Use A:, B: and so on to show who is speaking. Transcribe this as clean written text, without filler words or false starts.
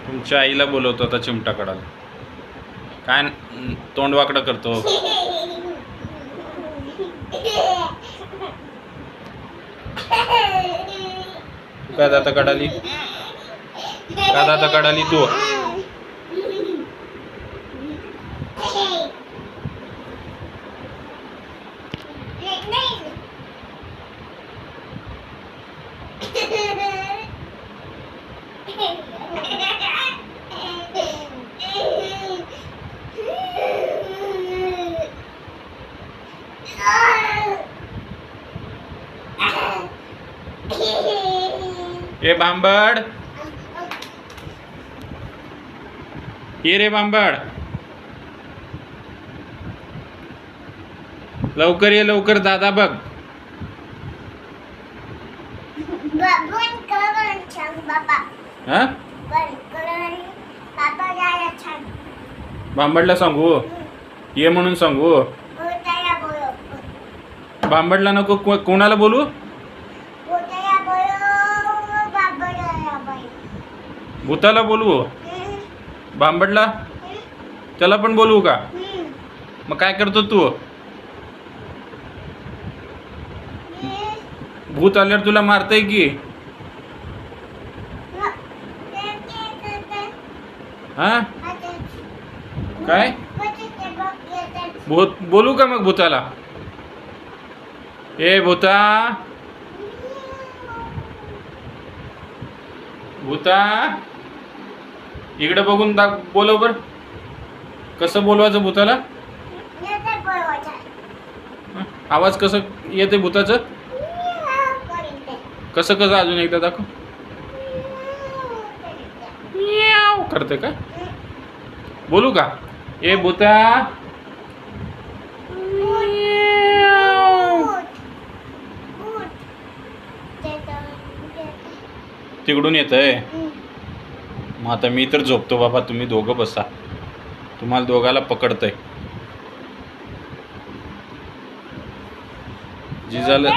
A: तुमच्या आईला बोलवतो आता चिमटा काढायला. काय तोंड वाकडं करतो. काय दाता काढाली, का दाता काढाली तू. ए बांबड, ये रे बांबड, लवकर ये लवकर, दादा बघ. हा बांबडला सांगू, ये म्हणून सांगू. बांबडला नको, कोणाला बोलू. भूताला बोलवू, बांबडला त्याला पण बोलवू का. मग काय करतो तू. भूत आल्यावर तुला मारतय की. हा काय भूत बोलू का मग भूताला. ए भूता, भूता इकडे बघून बोलव बर. कसं बोलवायचं भूताला. आवाज कसं येते भूताचं. कसं कसं अजून एकदा दाखव. करते का. बोलू का. ए भूता, तिकडून येतंय. मग आता मी तर झोपतो बाबा, तुम्ही दोघं बसा. तुम्हाला दोघाला पकडतंय. जी झालं